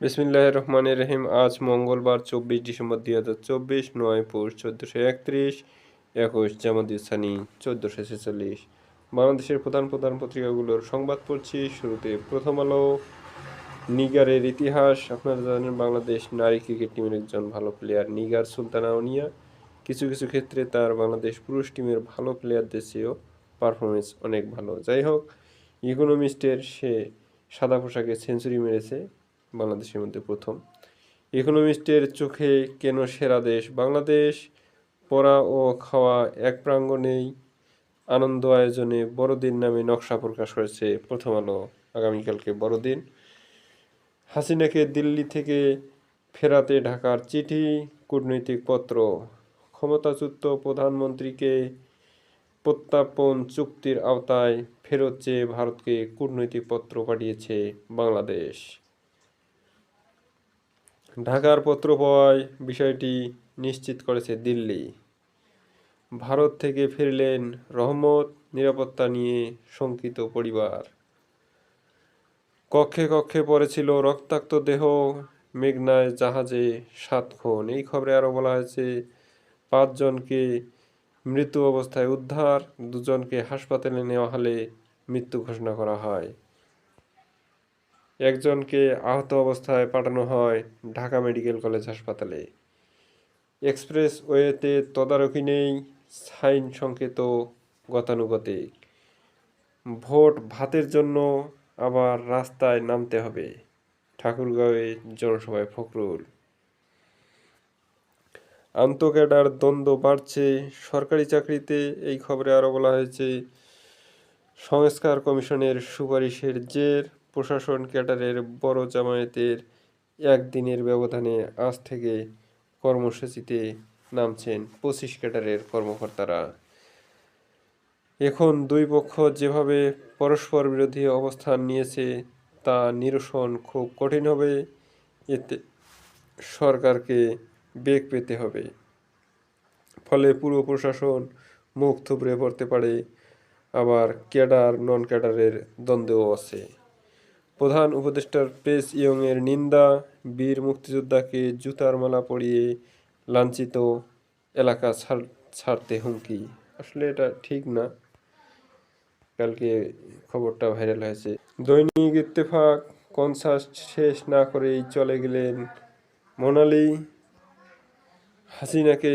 বিসমিল্লাহির রহমানির রহিম। আজ মঙ্গলবার 24 ডিসেম্বর 2024, 9 পৌষ 1431, 21 জামাদি সানি 1446। বাংলাদেশের প্রধান প্রধান পত্রিকাগুলোর সংবাদ পড়ছি। শুরুতে প্রথম আলো। নিগারের ইতিহাস। আপনারা জানেন বাংলাদেশ নারী ক্রিকেট টিমের একজন ভালো প্লেয়ার নিগার সুলতানা অনিয়া। কিছু কিছু ক্ষেত্রে তার বাংলাদেশ পুরুষ টিমের ভালো প্লেয়ারদের চেয়েও পারফরমেন্স অনেক ভালো। যাই হোক, ইকোনমিস্টের সে সাদা পোশাকে সেঞ্চুরি মেরেছে, বাংলাদেশের মধ্যে প্রথম। ইকোনমিস্টের চোখে কেন সেরা দেশ বাংলাদেশ? পড়া ও খাওয়া এক প্রাঙ্গণেই, আনন্দ আয়োজনে বড়দিন নামে নকশা প্রকাশ করেছে প্রথম আলো। আগামীকালকে বড়দিন। হাসিনাকে দিল্লি থেকে ফেরাতে ঢাকার চিঠি, কূটনৈতিক পত্র। ক্ষমতাচ্যুত প্রধানমন্ত্রীকে প্রত্যর্পণ চুক্তির আওতায় ফেরত চেয়ে ভারতকে কূটনৈতিক পত্র পাঠিয়েছে বাংলাদেশ। ঢাকার পত্র পাওয়ায় বিষয়টি নিশ্চিত করেছে দিল্লি। ভারত থেকে ফিরলেন রহমত, নিরাপত্তা নিয়ে শঙ্কিত পরিবার। কক্ষে কক্ষে পড়েছিল রক্তাক্ত দেহ, মেঘনায় জাহাজে 7 খুন। এই খবরে আরও বলা হয়েছে 5 জনকে মৃত অবস্থায় উদ্ধার, 2 জনকে হাসপাতালে নেওয়া হলে মৃত্যু ঘোষণা করা হয়। একজনকে আহত অবস্থায় পাঠানো হয় ঢাকা মেডিকেল কলেজ হাসপাতালে। এক্সপ্রেসওয়েতে তদারকি নেই, সাইন সংকেত গতানুগতিক। ভোট ভাতের জন্য আবার রাস্তায় নামতে হবে, ঠাকুরগাঁওয়ে জনসভায় ফখরুল। আন্তঃক্যাডার দ্বন্দ্ব বাড়ছে সরকারি চাকরিতে। এই খবরে আরও বলা হয়েছে সংস্কার কমিশনের সুপারিশের জের, প্রশাসন ক্যাডারের বড় জামায়াতের একদিনের ব্যবধানে আজ থেকে কর্মসূচিতে নামছেন 25 ক্যাডারের কর্মকর্তারা। এখন দুই পক্ষ যেভাবে পরস্পর বিরোধী অবস্থান নিয়েছে তা নিরসন খুব কঠিন হবে। এতে সরকারকে বেগ পেতে হবে, ফলে পুরো প্রশাসন মুখ থুবড়ে পড়তে পারে। আবার ক্যাডার নন ক্যাডারের দ্বন্দ্বও আছে। প্রধান উপদেষ্টার পেস ইয়ংয়ের নিন্দা, বীর মুক্তিযোদ্ধাকে জুতার মালা পরিয়ে লাঞ্ছিত, এলাকা ছাড়তে হুমকি। আসলে এটা ঠিক না। কালকে খবরটা ভাইরাল হয়েছে। দৈনিক ইত্তেফাক। কনসার্ট শেষ না করেই চলে গেলেন মোনালি। হাসিনাকে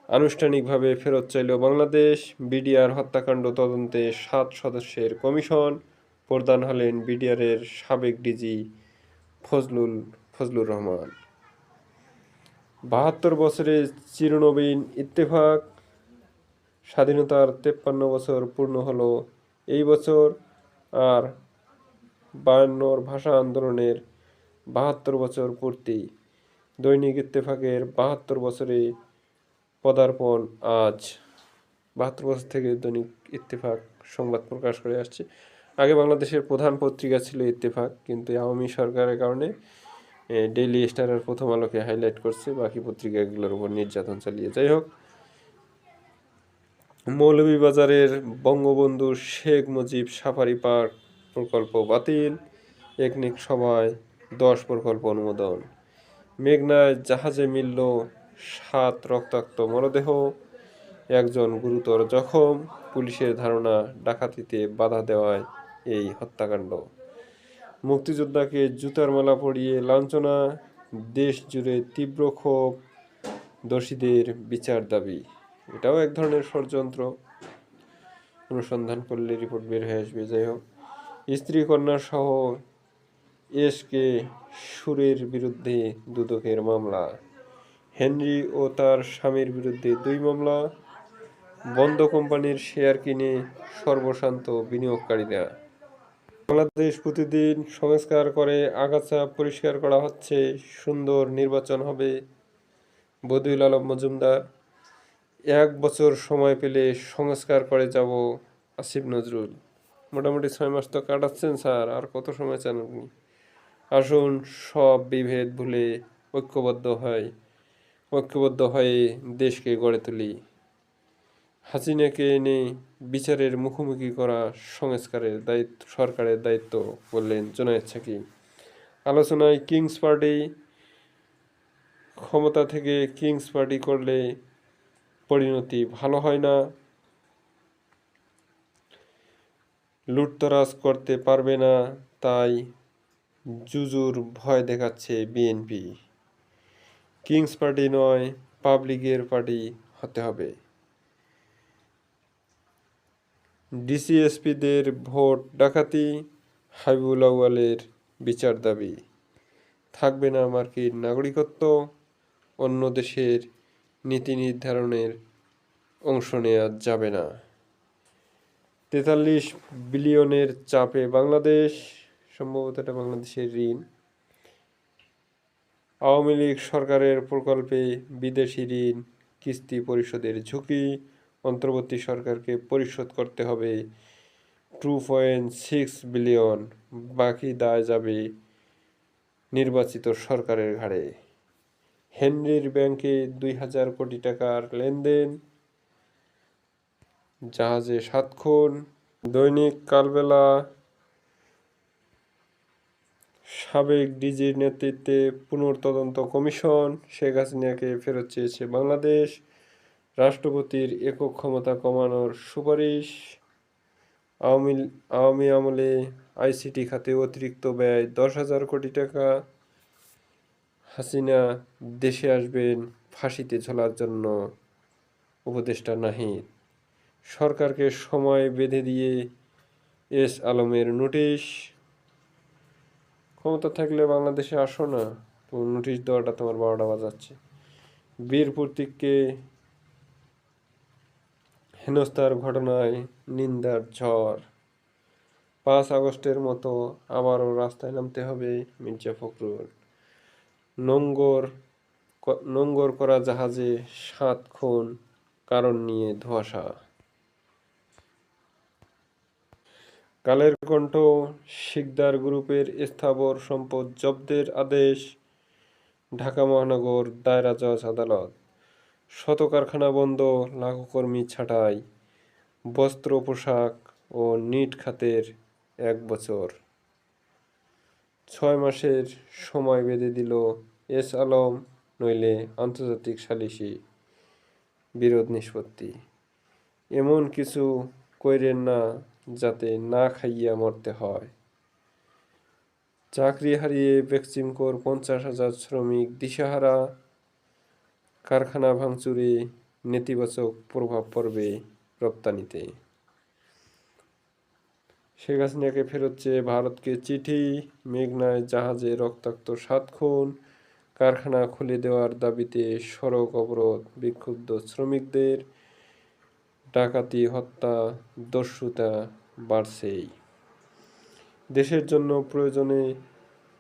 আনুষ্ঠানিকভাবে ফেরত চাইল বাংলাদেশ। বিডিআর হত্যাকাণ্ড তদন্তে 7 সদস্যের কমিশন। প্রধান হলেন বিডিআরের সাবেক ডিজি ফজলুর রহমান। 72 বছরে চিরনবীন ইত্তেফাক। স্বাধীনতার 53 বছর পূর্ণ হলো এই বছর। আর 52 ভাষা আন্দোলনের 72 বছর পূর্তি। দৈনিক ইত্তেফাকের 72 বছরে পদার্পণ আজ। 72 বছর থেকে দৈনিক ইত্তেফাক সংবাদ প্রকাশ করে আসছে। আগে বাংলাদেশের প্রধান পত্রিকা ছিল ইত্তেফাক, কিন্তু আওয়ামী সরকারের কারণে ডেইলি স্টার আর প্রথম আলোকে হাইলাইট করছে, বাকি পত্রিকাগুলোর উপর নির্যাতন চালিয়ে। যাই হোক, মৌলভীবাজারের বঙ্গবন্ধু শেখ মুজিব সাফারি পার্ক প্রকল্প বাতিল। একনেক সভায় 10 প্রকল্প অনুমোদন। মেঘনায় জাহাজে মিলল 7 রক্তাক্ত মরদেহ, একজন গুরুতর জখম। পুলিশের ধারণা ডাকাতিতে বাধা দেওয়ায় এই হত্যাকাণ্ড। মুক্তিযোদ্ধাকে জুতার মালা পরিয়ে লাঞ্ছনা, দেশ জুড়ে তীব্র ক্ষোভ, দোষীদের বিচার দাবি। এটাও এক ধরনের ষড়যন্ত্র, অনুসন্ধান করলে রিপোর্ট বের হয়ে আসবে। যাই হোক, স্ত্রী কন্যা সহ এসকে সুরের বিরুদ্ধে দুদকের মামলা। হেনরি ও তার স্বামীর বিরুদ্ধে 2 মামলা। বন্ধ কোম্পানির শেয়ার কিনে সর্বশান্ত বিনিয়োগকারীরা। বাংলাদেশ প্রতিদিন সংস্কার করে আগাছা পরিষ্কার করা হচ্ছে, সুন্দর নির্বাচন হবে। বদিউল আলম মজুমদার। 1 বছর সময় পেলে সংস্কার করে যাব, আসিফ নজরুল। মোটামুটি 6 মাস তো কাটাচ্ছেন স্যার, আর কত সময় চান আপনি? আসুন সব বিভেদ ভুলে ঐক্যবদ্ধ হয়ে দেশকে গড়ে তুলি। হাসিনাকে এনে বিচারের মুখোমুখি করা সংস্কারের দায়িত্ব সরকারের দায়িত্ব, বললেন জুনায়েদ সাকি। আলোচনায় কিংস পার্টি ক্ষমতা থেকে কিংস পার্টি করলে পরিণতি ভালো হয় না, লুটতরাজ করতে পারবে না, তাই জুজুর ভয় দেখাচ্ছে বিএনপি। কিংস পার্টি নয়, পাবলিকের পার্টি হতে হবে। ডিসিএসপিদের ভোট ডাকাতি, হাবিবুল আউয়ালের বিচার দাবি। থাকবে না মার্কিন নাগরিকত্ব, অন্য দেশের নীতি নির্ধারণের অংশ নেওয়া যাবে না। 43 বিলিয়নের চাপে বাংলাদেশ, সম্ভবত এটা বাংলাদেশের ঋণ। আওয়ামী লীগ সরকারের প্রকল্পে বিদেশি ঋণ কিস্তি পরিশোধের ঝুঁকি, অন্তর্বর্তী সরকারকে পরিশোধ করতে হবে 2.6 বিলিয়ন, বাকি দায় যাবে নির্বাচিত সরকারের ঘাড়ে। হেনরির ব্যাংকে 2000 কোটি টাকার লেনদেন, জাহাজে 7 খুন। দৈনিক কালবেলা, সাবেক ডিজির নেতৃত্বে পুনর্তদন্ত কমিশন, শেখ হাসিনাকে ফেরত চেয়েছে বাংলাদেশ, রাষ্ট্রপতির একক ক্ষমতা কমানোর সুপারিশ। আওয়ামী আমলে আইসিটি খাতে অতিরিক্ত ব্যয় 10,000 কোটি টাকা। হাসিনা দেশে আসবেন ফাঁসিতে ঝোলার জন্য, উপদেষ্টা নাহিদ। সরকারকে সময় বেঁধে দিয়ে এস আলমের নোটিশ, ক্ষমতা থাকলে বাংলাদেশে আসো না, তো নোটিশ দেওয়াটা তোমার 12টা বাজাচ্ছে। বীর প্রতীককে হেনস্থার ঘটনায় নিন্দার ঝড়। 5 আগস্টের মতো আবারও রাস্তায় নামতে হবে, মির্জা ফখরুল। নোঙ্গর করা জাহাজে 7 খুন, কারণ নিয়ে ধোঁয়াশা। কালের কণ্ঠ, শিকদার গ্রুপের স্থাবর সম্পদ জব্দের আদেশ, ঢাকা মহানগর দায়রা জজ আদালত। শত কারখানা বন্ধ, লাখো কর্মী ছাঁটাই, বস্ত্র পোশাক ও নিট খাতের 1 বছর। 6 মাসের সময় বেঁধে দিল এস আলম, নইলে আন্তর্জাতিক সালিসি বিরোধ নিষ্পত্তি। এমন কিছু কইরেন না যাতে না খাইয়া মরতে হয়। চাকরি হারিয়ে বেক্সিমকোর 50,000 শ্রমিক দিশাহারা, কারখানা ভাঙচুরে নেতিবাচক প্রভাব পড়বে রপ্তানিতে। শেখ হাসিনাকে ফেরত চেয়ে ভারতকে চিঠি, মেঘনায় জাহাজে রক্তাক্ত 7 খুন, কারখানা খুলে দেওয়ার দাবিতে সড়ক অবরোধ, বিক্ষুব্ধ শ্রমিকদের। ডাকাতি, হত্যা, দস্যুতা বাড়ছেই। দেশের জন্য প্রয়োজনে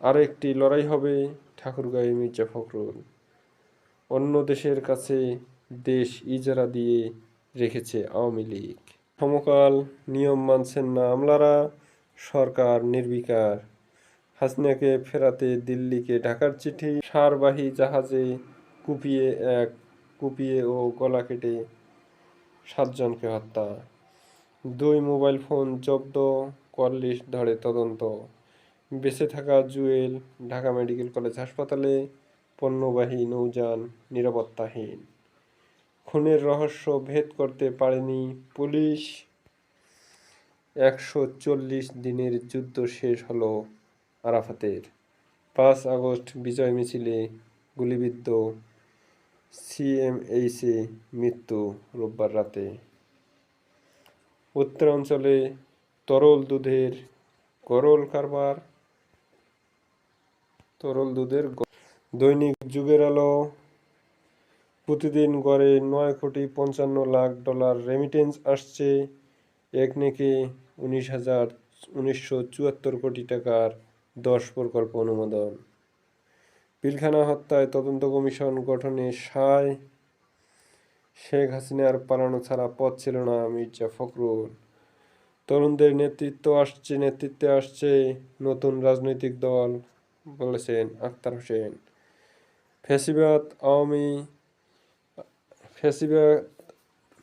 আরেকটি লড়াই হবে, ঠাকুরগাঁয়ে মির্জা ফখরুল। অন্য দেশের কাছে দেশ ইজারা দিয়ে রেখেছে আওয়ামী লীগ। সমকাল নিয়ম মানছেন না আমলারা, সরকার নির্বিকার। হাসিনাকে ফেরাতে দিল্লিকে ঢাকার চিঠি, সারবাহী জাহাজে কুপিয়ে ও গলা কেটে 7 জনকে হত্যা। 2 মোবাইল ফোন জব্দ, 44 ধরে তদন্ত। বেঁচে থাকা জুয়েল ঢাকা মেডিকেল কলেজ হাসপাতালে, পণ্যবাহী নৌযান নিরাপত্তাহীন। খুনের রহস্য ভেদ করতে পারেনি পুলিশ, 140 দিনের যুদ্ধ শেষ হলো আরাফাতের। 5 আগস্ট বিজয় মিছিলে গুলিবিদ্ধ সিএমএইচে মৃত্যু রোববার রাতে। উত্তরাঞ্চলে তরল দুধের গরল কারবার, দৈনিক যুগের আলো, প্রতিদিন গড়ে 9,55,00,000 রেমিটেন্স আসছে, একনেকে 19,974 কোটি টাকার 10 প্রকল্প অনুমোদন। পিলখানা হত্যায় তদন্ত কমিশন গঠনে সায়, শেখ হাসিনার পালানো ছাড়া পথ ছিল না, মির্জা ফখরুল। তরুণদের নেতৃত্বে আসছে নতুন রাজনৈতিক দল, বলেছেন আখতার হোসেন।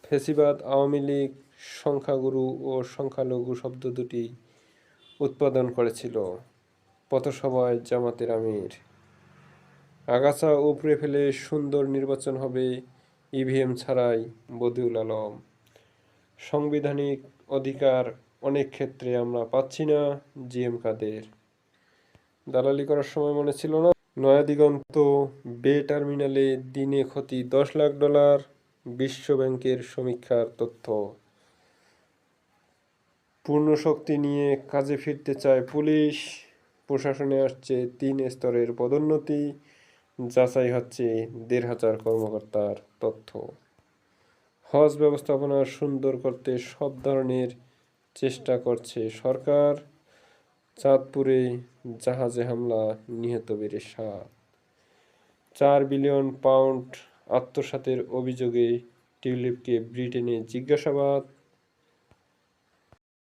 ফ্যাসিবাদ আওয়ামী লীগ সংখ্যাগুরু ও সংখ্যালঘু শব্দ দুটি উৎপাদন করেছিল। পথসভায় জামাতের আমির। আগাছা উপড়ে ফেলে সুন্দর নির্বাচন হবে ইভিএম ছাড়াই, বদিউল আলম। সাংবিধানিক অধিকার অনেক ক্ষেত্রে আমরা পাচ্ছি না, জিএম কাদের। দালালি করার সময় মনে ছিল না? নয়াদিগন্ত বে টার্মিনালে দিনে ক্ষতি $10 লাখ, বিশ্ব ব্যাংকের সমীক্ষার তথ্য। পূর্ণ শক্তি নিয়ে কাজে ফিরতে চায় পুলিশ, প্রশাসনে আসছে 3 স্তরের পদোন্নতি, যাচাই হচ্ছে 1,500 কর্মকর্তার তথ্য। হজ ব্যবস্থাপনা সুন্দর করতে সব ধরনের চেষ্টা করছে সরকার। চাঁদপুরে জাহাজে হামলা, নিহত বেড়ে 7। 4 বিলিয়ন পাউন্ড আত্মসাতের অভিযোগে টিউলিপকে ব্রিটেনে জিজ্ঞাসাবাদ।